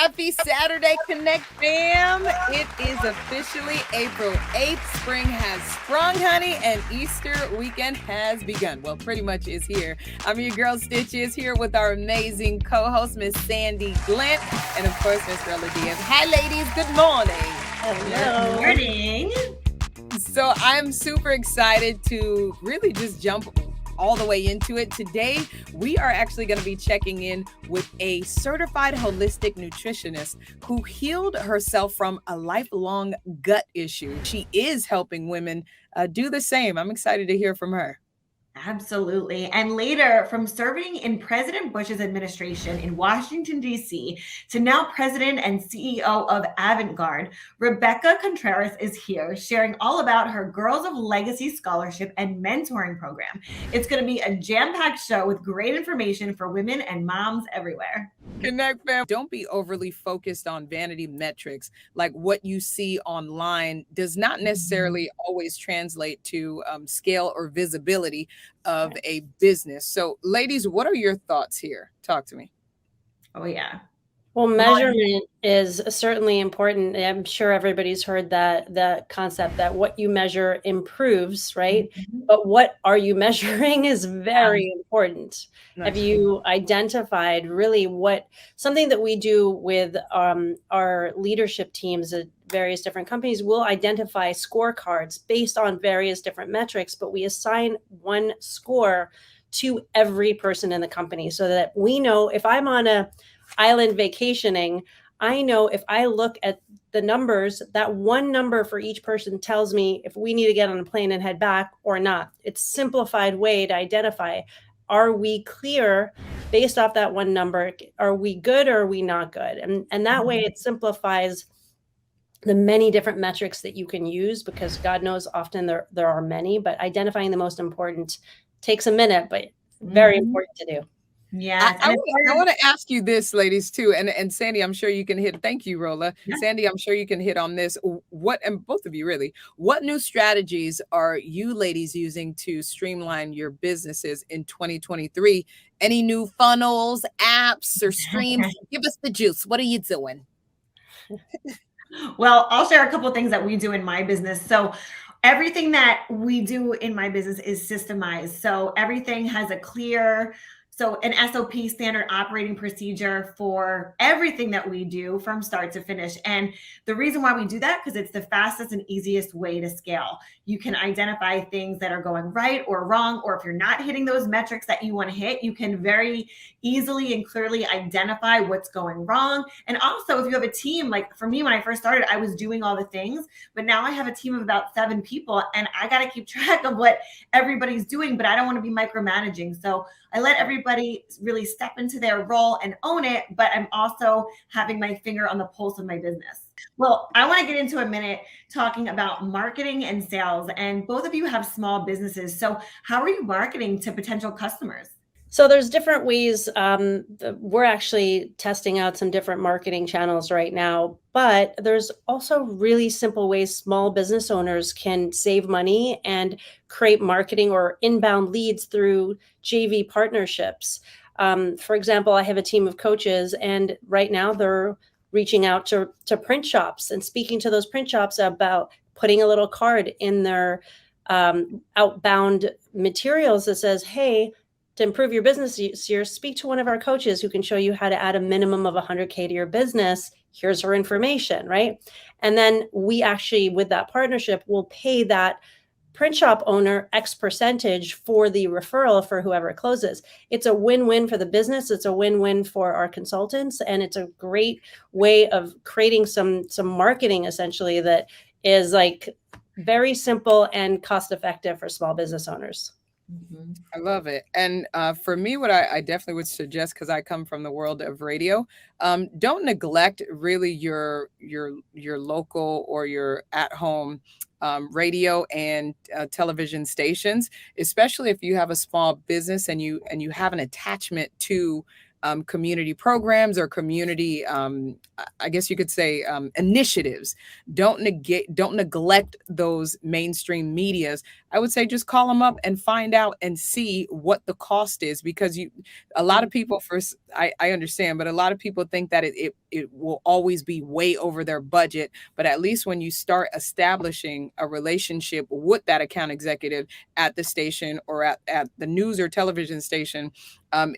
Happy Saturday, Connect fam. It is officially April 8th. Spring has sprung, honey, and Easter weekend has begun. Well, pretty much is here. I'm your girl Stitches here with our amazing co-host, Miss Sandy Glint, and of course, Miss Rella Diaz. Hi, ladies. Good morning. Hello. Good morning. So I'm super excited to really just jump all the way into it. Today, we are actually going to be checking in with a certified holistic nutritionist who healed herself from a lifelong gut issue. She is helping women do the same. I'm excited to hear from her. Absolutely. And later, from serving in President Bush's administration in Washington, D.C., to now president and CEO of Avantgarde, Rebecca Contreras is here sharing all about her Girls of Legacy Scholarship and Mentoring Program. It's going to be a jam-packed show with great information for women and moms everywhere. Connect fam. Don't be overly focused on vanity metrics. Like what you see online does not necessarily always translate to scale or visibility of a business. So, ladies, what are your thoughts here? Talk to me. Oh, yeah. Well, measurement is certainly important. I'm sure everybody's heard that concept that what you measure improves, right? Mm-hmm. But what are you measuring is very important. Nice. Have you identified really something that we do with our leadership teams at various different companies? We'll identify scorecards based on various different metrics, but we assign one score to every person in the company so that we know if I'm on a island vacationing, I know if I look at the numbers, that one number for each person tells me if we need to get on a plane and head back or not. It's a simplified way to identify, are we clear based off that one number? Are we good or are we not good? And that way it simplifies the many different metrics that you can use, because God knows often there are many, but identifying the most important takes a minute, but very important to do. Yeah, I want to ask you this, ladies, too, and Sandy, I'm sure you can hit. Thank you, Rolla. Yeah. Sandy, I'm sure you can hit on this. And both of you really, what new strategies are you ladies using to streamline your businesses in 2023? Any new funnels, apps, or streams? Give us the juice. What are you doing? Well, I'll share a couple of things that we do in my business. So everything that we do in my business is systemized. So everything has a clear an SOP, standard operating procedure, for everything that we do from start to finish. And the reason why we do that, because it's the fastest and easiest way to scale. You can identify things that are going right or wrong, or if you're not hitting those metrics that you want to hit, you can very easily and clearly identify what's going wrong. And also, if you have a team, like for me, when I first started, I was doing all the things, but now I have a team of about 7 people and I got to keep track of what everybody's doing, but I don't want to be micromanaging. So I let everybody really step into their role and own it, but I'm also having my finger on the pulse of my business. Well, I want to get into a minute talking about marketing and sales, and both of you have small businesses. So how are you marketing to potential customers? So there's different ways. We're actually testing out some different marketing channels right now, but there's also really simple ways small business owners can save money and create marketing or inbound leads through JV partnerships. For example, I have a team of coaches, and right now they're reaching out to print shops and speaking to those print shops about putting a little card in their outbound materials that says, hey, to improve your business this year, speak to one of our coaches who can show you how to add a minimum of 100K to your business. Here's her information, right? And then we actually, with that partnership, will pay that print shop owner X percentage for the referral for whoever closes. It's a win-win for the business. It's a win-win for our consultants. And it's a great way of creating some marketing, essentially, that is like very simple and cost-effective for small business owners. Mm-hmm. I love it. And for me, what I definitely would suggest, because I come from the world of radio, don't neglect really your local or your at-home radio and television stations, especially if you have a small business and you have an attachment to community programs or community, I guess you could say, initiatives. Don't neglect those mainstream medias. I would say just call them up and find out and see what the cost is, because a lot of people, first, I understand, but a lot of people think that it will always be way over their budget. But at least when you start establishing a relationship with that account executive at the station or at the news or television station,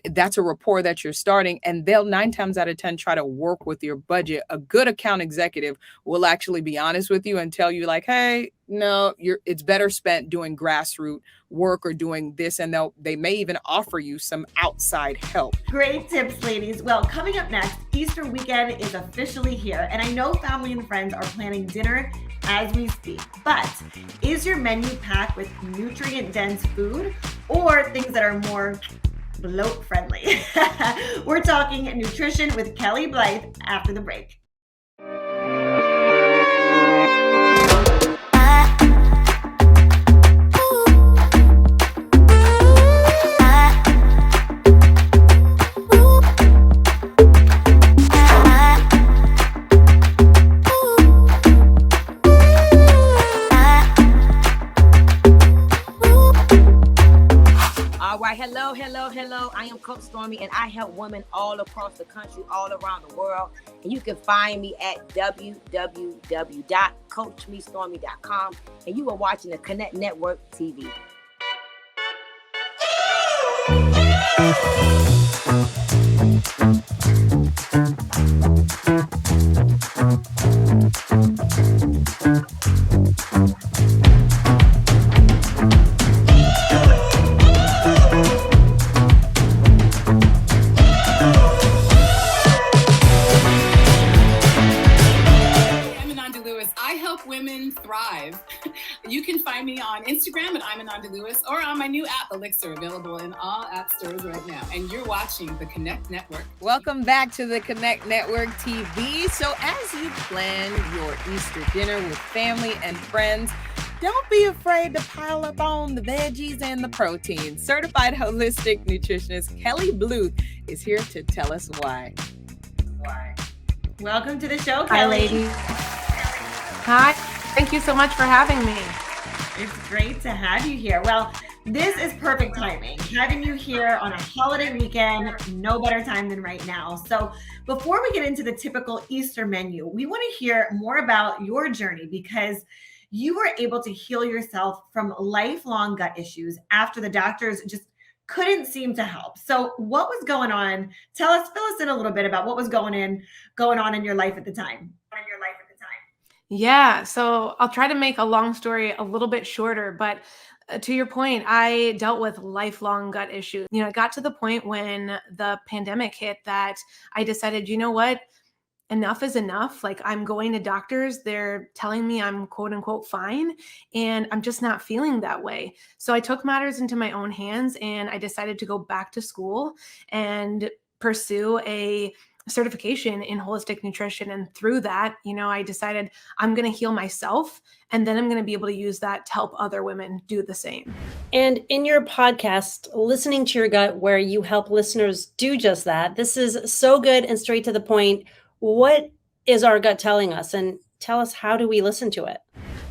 that's a rapport that you're starting, and they'll 9 times out of 10 try to work with your budget. A good account executive will actually be honest with you and tell you, like, hey, no, it's better spent doing grassroots work or doing this, and they may even offer you some outside help. Great tips, ladies. Well, coming up next, Easter weekend is officially here, and I know family and friends are planning dinner as we speak. But is your menu packed with nutrient-dense food or things that are more bloat friendly? We're talking nutrition with Kelly Blythe after the break. Hello. I am Coach Stormy, and I help women all across the country, all around the world. And you can find me at www.coachmestormy.com. And you are watching the Connect Network TV. Women thrive. You can find me on Instagram at I'm Ananda Lewis, or on my new app Elixir, available in all app stores right now. And you're watching the Connect Network. Welcome back to the Connect Network TV. So as you plan your Easter dinner with family and friends, don't be afraid to pile up on the veggies and the protein. Certified holistic nutritionist Kelly Blythe is here to tell us why. Welcome to the show, Kelly. Hi, ladies. Hi. Thank you so much for having me. It's great to have you here. Well, this is perfect timing. Having you here on a holiday weekend, no better time than right now. So before we get into the typical Easter menu, we want to hear more about your journey, because you were able to heal yourself from lifelong gut issues after the doctors just couldn't seem to help. So what was going on? Fill us in a little bit about what was going on in your life at the time. Yeah, so I'll try to make a long story a little bit shorter, but to your point, I dealt with lifelong gut issues. It got to the point when the pandemic hit that I decided, you know what? Enough is enough. Like, I'm going to doctors. They're telling me I'm quote unquote fine, and I'm just not feeling that way. So I took matters into my own hands, and I decided to go back to school and pursue a certification in holistic nutrition. And through that, I decided I'm going to heal myself, and then I'm going to be able to use that to help other women do the same. And in your podcast, Listening to Your Gut, where you help listeners do just that, this is so good and straight to the point. What is our gut telling us? And tell us, how do we listen to it?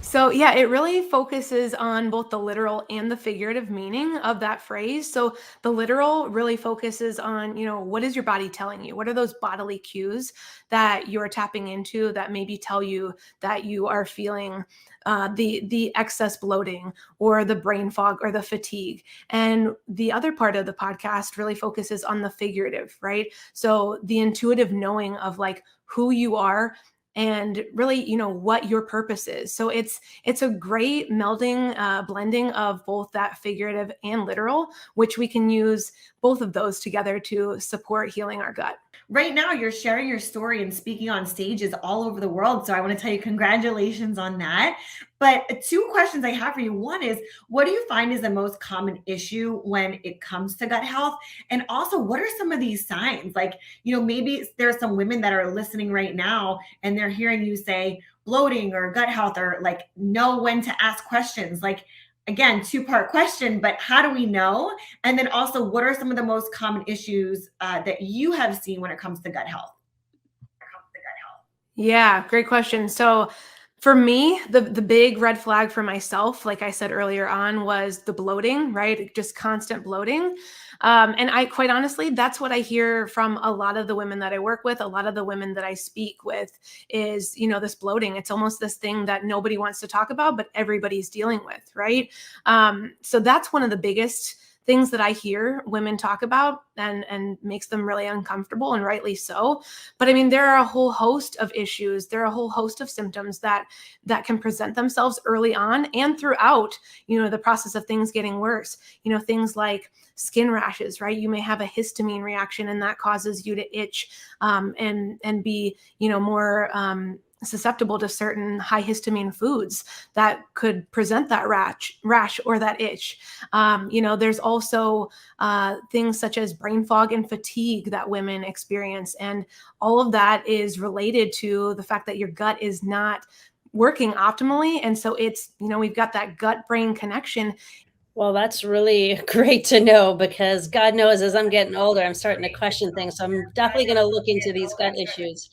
So yeah, it really focuses on both the literal and the figurative meaning of that phrase. So the literal really focuses on, what is your body telling you? What are those bodily cues that you're tapping into that maybe tell you that you are feeling the excess bloating or the brain fog or the fatigue? And the other part of the podcast really focuses on the figurative, right? So the intuitive knowing of like who you are, and really, what your purpose is. So it's a great melding, blending of both that figurative and literal, which we can use both of those together to support healing our gut. Right now, you're sharing your story and speaking on stages all over the world. So I want to tell you congratulations on that. But 2 questions I have for you. One is, what do you find is the most common issue when it comes to gut health? And also, what are some of these signs? Like, maybe there are some women that are listening right now and they're hearing you say bloating or gut health, or like know when to ask questions. Like, again, two-part question, but how do we know? And then also, what are some of the most common issues that you have seen when it comes to gut health? Yeah, great question. So for me, the big red flag for myself, like I said earlier on, was the bloating, right? Just constant bloating. And I quite honestly, that's what I hear from a lot of the women that I work with, a lot of the women that I speak with is, this bloating. It's almost this thing that nobody wants to talk about, but everybody's dealing with, right? So that's one of the biggest things that I hear women talk about and makes them really uncomfortable, and rightly so. But I mean, there are a whole host of issues. There are a whole host of symptoms that can present themselves early on and throughout, the process of things getting worse. Things like skin rashes, right? You may have a histamine reaction, and that causes you to itch and be, more susceptible to certain high histamine foods that could present that rash or that itch. There's also things such as brain fog and fatigue that women experience. And all of that is related to the fact that your gut is not working optimally. And so it's, we've got that gut brain connection. Well, that's really great to know, because God knows as I'm getting older, I'm starting to question things. So I'm definitely going to look into these gut issues.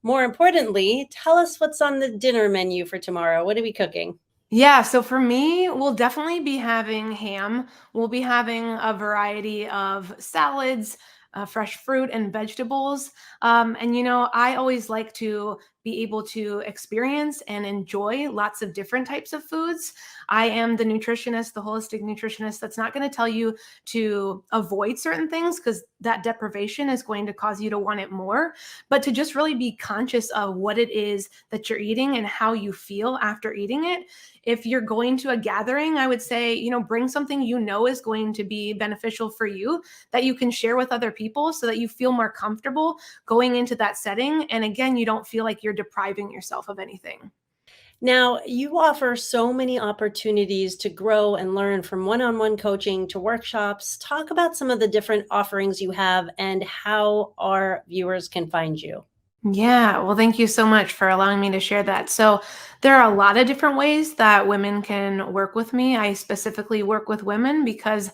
More importantly, tell us what's on the dinner menu for tomorrow. What are we cooking? Yeah, so for me, we'll definitely be having ham. We'll be having a variety of salads, fresh fruit and vegetables. And, I always like to be able to experience and enjoy lots of different types of foods. I am the nutritionist, the holistic nutritionist that's not going to tell you to avoid certain things, because that deprivation is going to cause you to want it more, but to just really be conscious of what it is that you're eating and how you feel after eating it. If you're going to a gathering, I would say, bring something is going to be beneficial for you that you can share with other people so that you feel more comfortable going into that setting. And again, you don't feel like you're depriving yourself of anything. Now, you offer so many opportunities to grow and learn, from one-on-one coaching to workshops. Talk about some of the different offerings you have and how our viewers can find you. Yeah, well, thank you so much for allowing me to share that. So there are a lot of different ways that women can work with me. I specifically work with women because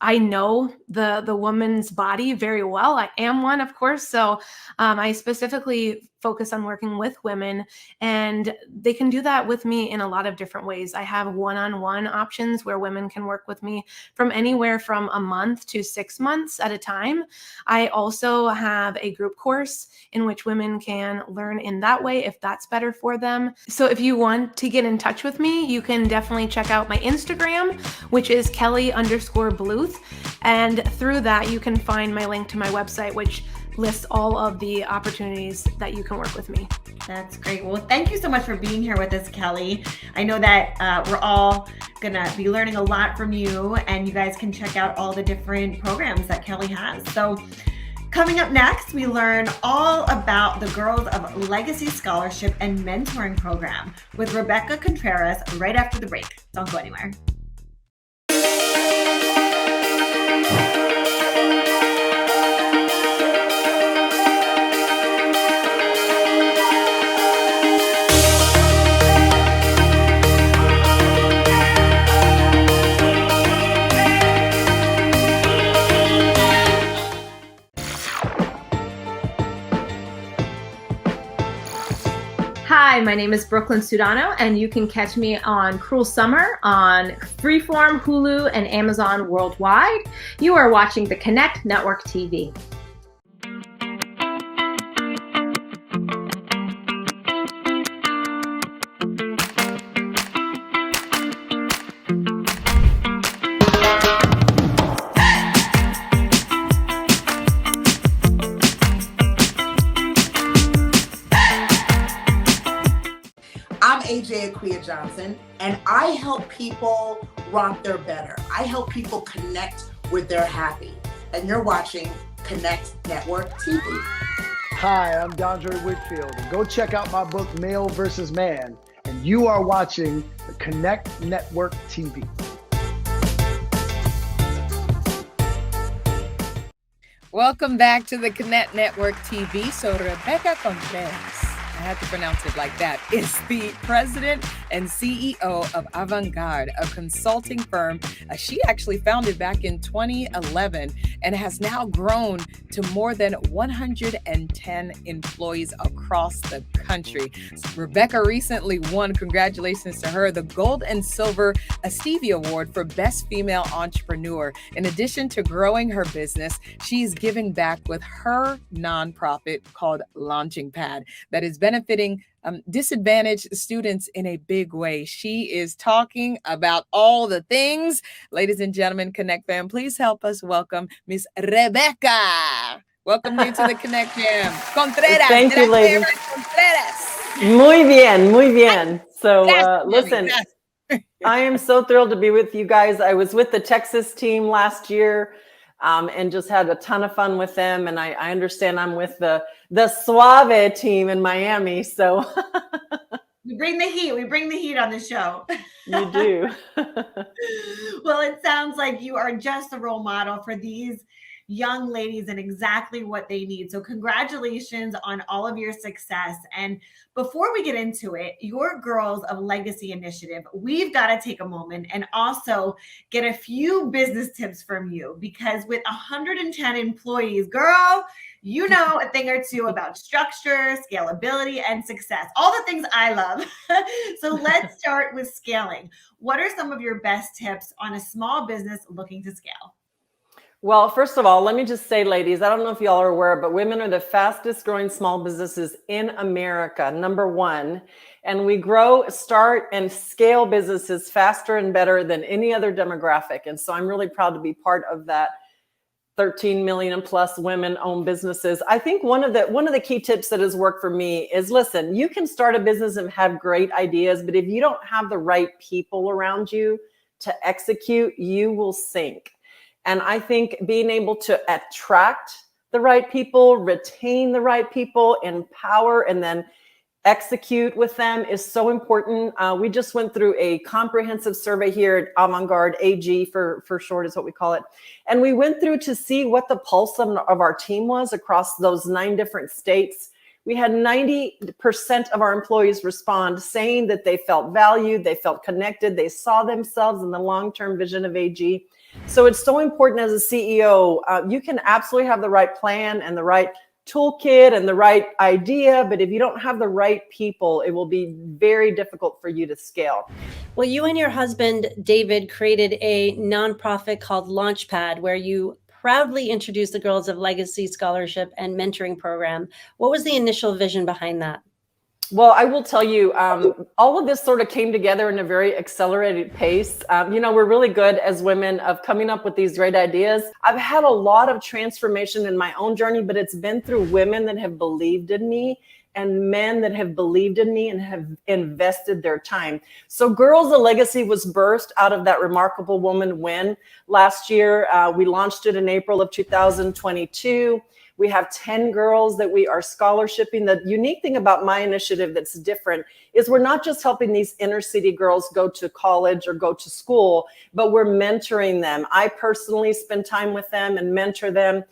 I know the woman's body very well. I am one, of course. So I specifically focus on working with women, and they can do that with me in a lot of different ways. I have one-on-one options where women can work with me from anywhere from a month to 6 months at a time. I also have a group course in which women can learn in that way if that's better for them. So if you want to get in touch with me, you can definitely check out my Instagram, which is Kelly_Bluth. And through that, you can find my link to my website, which lists all of the opportunities that you can work with me. That's great. Well, thank you so much for being here with us, Kelly. I know that we're all going to be learning a lot from you, and you guys can check out all the different programs that Kelly has. So coming up next, we learn all about the Girls of Legacy Scholarship and Mentoring Program with Rebecca Contreras right after the break. Don't go anywhere. Hi, my name is Brooklyn Sudano, and you can catch me on Cruel Summer on Freeform, Hulu, and Amazon worldwide. You are watching the Connect Network TV. I'm AJ Aquia Johnson, and I help people rock their better. I help people connect with their happy. And you're watching Connect Network TV. Hi, I'm Dondre Whitfield. And go check out my book, Male vs. Man. And you are watching the Connect Network TV. Welcome back to the Connect Network TV. So Rebecca Contreras, I had to pronounce it like that, is the president and CEO of Avant-Garde, a consulting firm she actually founded back in 2011 and has now grown to more than 110 employees across the country. Rebecca recently won, congratulations to her, the Gold and Silver Stevie Award for Best Female Entrepreneur. In addition to growing her business, she's giving back with her nonprofit called Launching Pad that is benefiting disadvantaged students in a big way. She is talking about all the things. Ladies and gentlemen, Connect fam, please help us welcome Miss Rebecca. Welcome you to the Connect fam. Contreras. Thank you, ladies. Contreras. Muy bien, muy bien. So listen, I am so thrilled to be with you guys. I was with the Texas team last year and just had a ton of fun with them. And I understand I'm with the Suave team in Miami. So we bring the heat. We bring the heat on the show. You do. Well, it sounds like you are just a role model for these young ladies and exactly what they need. So congratulations on all of your success. And before we get into it, your Girls of Legacy initiative, we've got to take a moment and also get a few business tips from you, because with 110 employees, girl, you know a thing or two about structure, scalability, and success. All the things I love. So let's start with scaling. What are some of your best tips on a small business looking to scale? Well, first of all, let me just say, ladies, I don't know if y'all are aware, but women are the fastest growing small businesses in America, number one. And we grow, start, and scale businesses faster and better than any other demographic. And so I'm really proud to be part of that 13 million plus women-owned businesses. I think one of the key tips that has worked for me is, listen, you can start a business and have great ideas, but if you don't have the right people around you to execute, you will sink. And I think being able to attract the right people, retain the right people, empower, and then execute with them is so important. We just went through a comprehensive survey here at Avant-Garde, AG for short is what we call it. And we went through to see what the pulse of our team was across those 9 different states. We had 90% of our employees respond saying that they felt valued, they felt connected, they saw themselves in the long-term vision of AG. So it's so important as a CEO, you can absolutely have the right plan and the right toolkit and the right idea, but if you don't have the right people, it will be very difficult for you to scale. Well, you and your husband, David, created a nonprofit called Launchpad, where you proudly introduced the Girls of Legacy Scholarship and Mentoring Program. What was the initial vision behind that? Well, I will tell you, all of this sort of came together in a very accelerated pace. We're really good as women of coming up with these great ideas. I've had a lot of transformation in my own journey, but it's been through women that have believed in me and men that have believed in me and have invested their time. So Girls of Legacy was birthed out of that remarkable woman win last year. We launched it in April of 2022. We have 10 girls that we are scholarshiping. The unique thing about my initiative that's different is we're not just helping these inner city girls go to college or go to school, but we're mentoring them. I personally spend time with them and mentor them.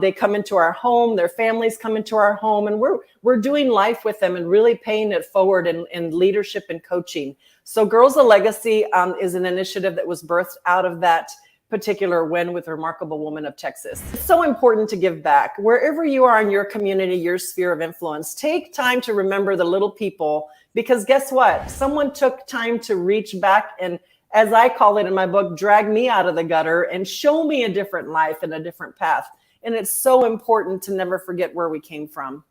They come into our home, their families come into our home, and we're doing life with them and really paying it forward in leadership and coaching. So Girls of Legacy is an initiative that was birthed out of that particular win with Remarkable Woman of Texas. It's so important to give back. Wherever you are in your community, your sphere of influence, take time to remember the little people, because guess what? Someone took time to reach back and, as I call it in my book, drag me out of the gutter and show me a different life and a different path. And it's so important to never forget where we came from.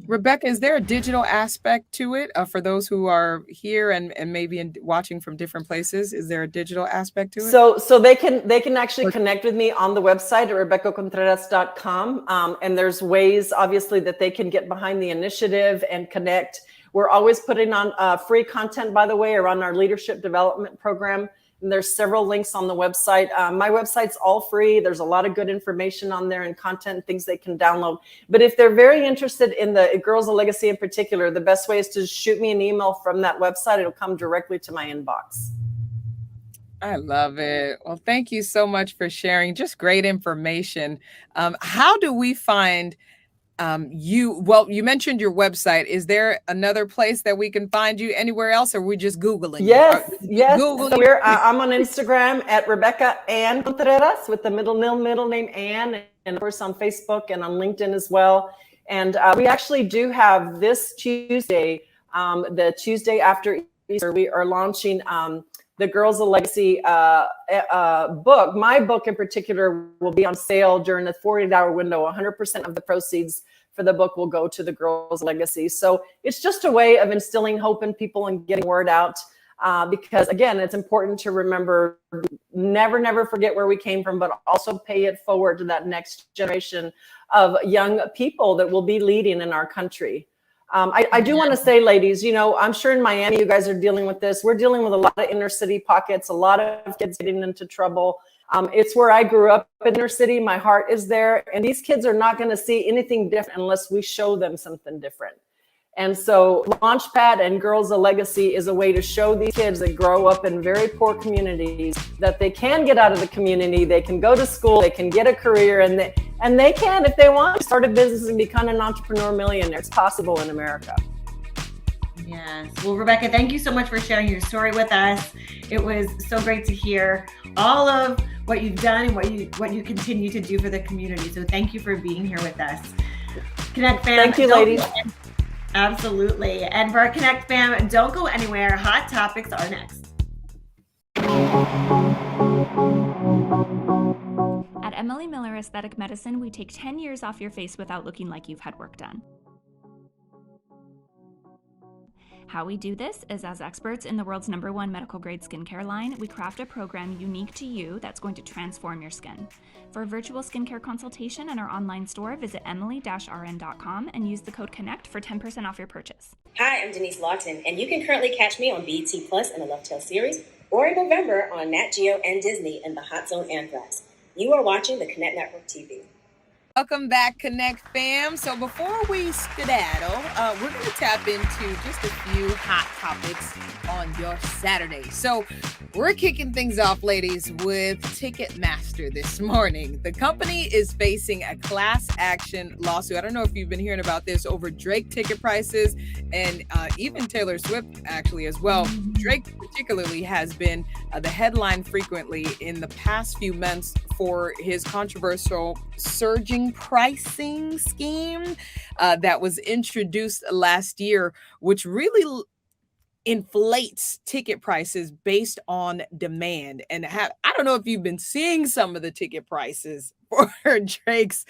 Rebecca, is there a digital aspect to it for those who are here and maybe watching from different places? Is there a digital aspect to it? So they can actually connect with me on the website at RebeccaContreras.com. And there's ways, obviously, that they can get behind the initiative and connect. We're always putting on free content, by the way, around our leadership development program. And there's several links on the website. My website's all free. There's a lot of good information on there and content, things they can download. But if they're very interested in the Girls of Legacy in particular, the best way is to shoot me an email from that website. It'll come directly to my inbox. I love it. Well, thank you so much for sharing. Just great information. How do we find you mentioned your website. Is there another place that we can find you anywhere else, or are we just Googling you? Yes, yes. Google So you? I'm on Instagram at Rebecca Ann Contreras with the middle name Ann, and of course on Facebook and on LinkedIn as well. And we actually do have this Tuesday, the Tuesday after Easter, we are launching the Girls of Legacy book. My book in particular will be on sale during the 48-hour window. 100% of the proceeds for the book will go to the Girls of Legacy. So it's just a way of instilling hope in people and getting word out. Because again, it's important to remember, never forget where we came from, but also pay it forward to that next generation of young people that will be leading in our country. I do want to say, ladies, you know, I'm sure in Miami, you guys are dealing with this. We're dealing with a lot of inner city pockets, a lot of kids getting into trouble. It's where I grew up, in inner city. My heart is there. And these kids are not going to see anything different unless we show them something different. And so Launchpad and Girls of Legacy is a way to show these kids that grow up in very poor communities that they can get out of the community, they can go to school, they can get a career, and they can, if they want, start a business and become an entrepreneur millionaire. It's possible in America. Yes. Well, Rebecca, thank you so much for sharing your story with us. It was so great to hear all of what you've done and what you continue to do for the community. So thank you for being here with us. Connect fam. Thank you, ladies. Absolutely. And for our Connect fam, don't go anywhere. Hot topics are next. At Emily Miller Aesthetic Medicine, we take 10 years off your face without looking like you've had work done. How we do this is, as experts in the world's #1 medical grade skincare line, we craft a program unique to you that's going to transform your skin. For a virtual skincare consultation and our online store, visit emily-rn.com and use the code CONNECT for 10% off your purchase. Hi, I'm Denise Lawton, and you can currently catch me on BET Plus in the Love Tale series, or in November on Nat Geo and Disney in the Hot Zone Anthrax. You are watching the Connect Network TV. Welcome back, Connect fam. So before we skedaddle, we're going to tap into just a few hot topics on your Saturday. So we're kicking things off, ladies, with Ticketmaster this morning. The company is facing a class action lawsuit. I don't know if you've been hearing about this, over Drake ticket prices and even Taylor Swift actually as well. Drake particularly has been the headline frequently in the past few months for his controversial surging pricing scheme that was introduced last year, which really inflates ticket prices based on demand. And I don't know if you've been seeing some of the ticket prices for Drake's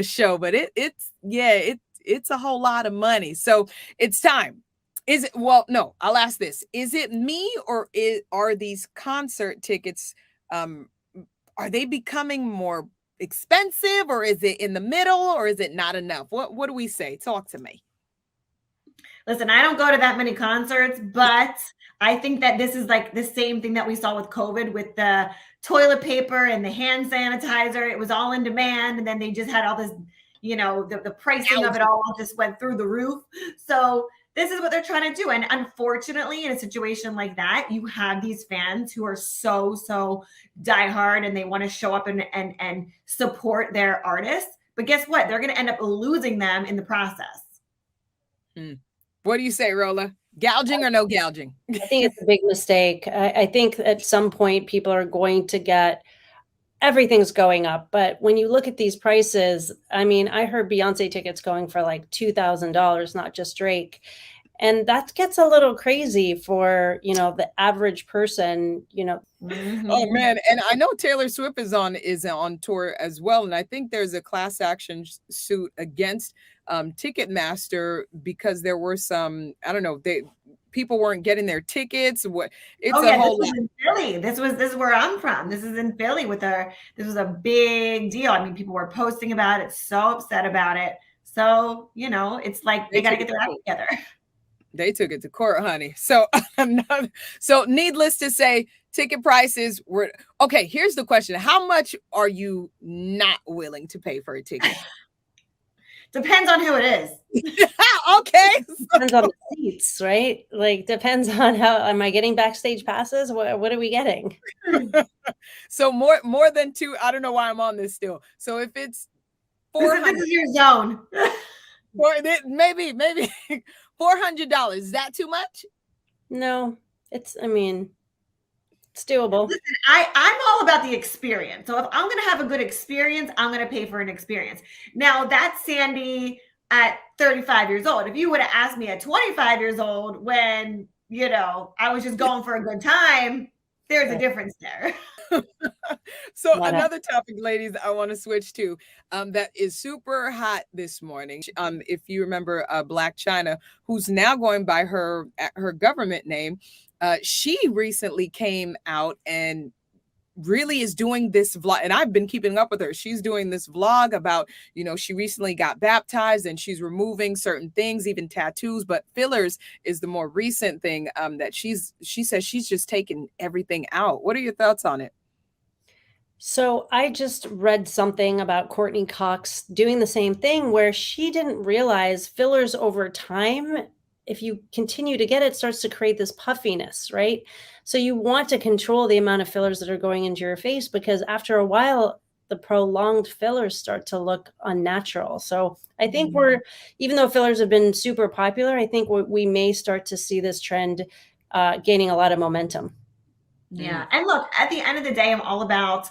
show, but it's a whole lot of money. So it's time. I'll ask this. Is it me, or are these concert tickets, are they becoming more expensive, or is it in the middle, or is it not enough? What do we say? Talk to me. Listen, I don't go to that many concerts, but I think that this is like the same thing that we saw with COVID, with the toilet paper and the hand sanitizer. It was all in demand, and then they just had all this, you know, the pricing of it all just went through the roof. So this is what they're trying to do. And unfortunately, in a situation like that, you have these fans who are so diehard, and they want to show up and support their artists. But guess what? They're going to end up losing them in the process. What do you say, Rolla? Gouging or no gouging? I think it's a big mistake. I think at some point people are going to get, everything's going up. But when you look at these prices, I mean, I heard Beyonce tickets going for like $2,000, not just Drake. And that gets a little crazy for, you know, the average person, you know. Oh man. And I know Taylor Swift is on tour as well. And I think there's a class action suit against Ticketmaster because there were some, I don't know, people weren't getting their tickets. This was in Philly. This is where I'm from. This is in Philly this was a big deal. I mean, people were posting about it, so upset about it. So, you know, it's like they got to get their act together. They took it to court, honey. So, needless to say, ticket prices were okay. Here's the question: how much are you not willing to pay for a ticket? Depends on who it is. Okay. Depends on the seats, right? Like, depends on how, am I getting backstage passes? What are we getting? So more than two, I don't know why I'm on this still. So if it's This is your zone. Maybe $400. Is that too much? No, it's doable. Listen, I'm all about the experience. So if I'm going to have a good experience, I'm going to pay for an experience. Now, that's Sandy at 35 years old. If you would have asked me at 25 years old when, I was just going for a good time, there's a difference there. So another topic, ladies, I want to switch to that is super hot this morning. If you remember Black China, who's now going by her government name, she recently came out and really is doing this vlog, and I've been keeping up with her. She's doing this vlog about, she recently got baptized and she's removing certain things, even tattoos, but fillers is the more recent thing that she says she's just taking everything out. What are your thoughts on it? So I just read something about Courtney Cox doing the same thing, where she didn't realize fillers over time, if you continue to get it, starts to create this puffiness, right? So you want to control the amount of fillers that are going into your face, because after a while, the prolonged fillers start to look unnatural. So I think even though fillers have been super popular, I think we may start to see this trend gaining a lot of momentum. Yeah. And look, at the end of the day, I'm all about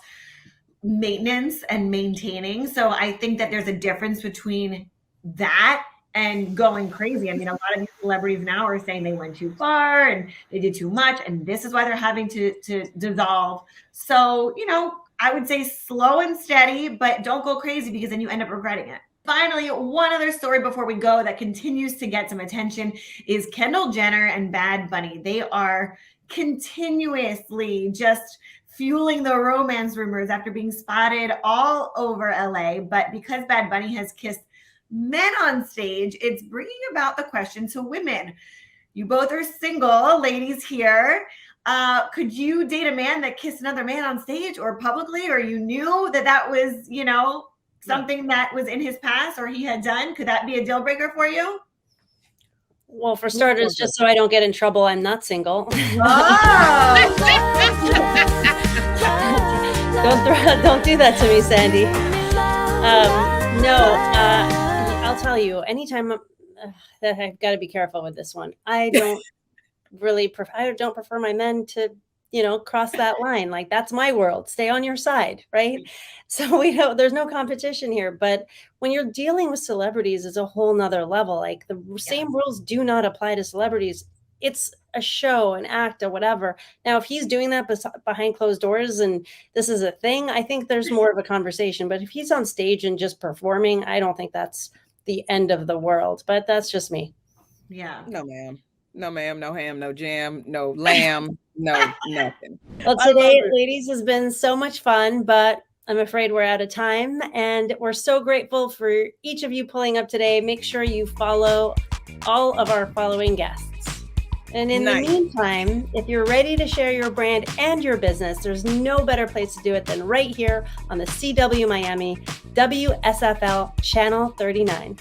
maintenance and maintaining. So I think that there's a difference between that and going crazy. I mean, a lot of these celebrities now are saying they went too far and they did too much, and this is why they're having to dissolve. So, I would say slow and steady, but don't go crazy, because then you end up regretting it. Finally, one other story before we go that continues to get some attention is Kendall Jenner and Bad Bunny. They are continuously just fueling the romance rumors after being spotted all over LA. But because Bad Bunny has kissed men on stage, it's bringing about the question to women. You both are single, ladies here. Could you date a man that kissed another man on stage or publicly, or you knew that was, something that was in his past or he had done? Could that be a deal breaker for you? Well, for starters, just so I don't get in trouble, I'm not single. Don't do that to me, Sandy. I'll tell you, anytime that I've got to be careful with this one. I don't prefer my men to, cross that line. Like, that's my world. Stay on your side, right? So there's no competition here. But when you're dealing with celebrities, it's a whole nother level. Like, the same rules do not apply to celebrities. It's a show, an act, or whatever. Now, if he's doing that behind closed doors and this is a thing, I think there's more of a conversation. But if he's on stage and just performing, I don't think that's the end of the world. But that's just me. Yeah. No, ma'am. No, ma'am. No ham, no jam, no lamb, no nothing. Well, today, ladies, has been so much fun, but I'm afraid we're out of time. And we're so grateful for each of you pulling up today. Make sure you follow all of our following guests. And in the meantime, if you're ready to share your brand and your business, there's no better place to do it than right here on the CW Miami WSFL Channel 39.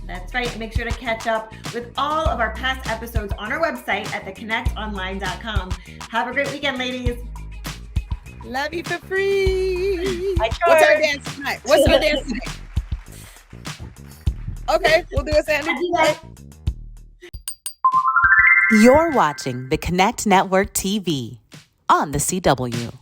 That's right. Make sure to catch up with all of our past episodes on our website at theconnectonline.com. Have a great weekend, ladies. Love you for free. What's our dance tonight? What's our dance tonight? Okay, we'll do it, Sandy. You're watching the Connect Network TV on the CW.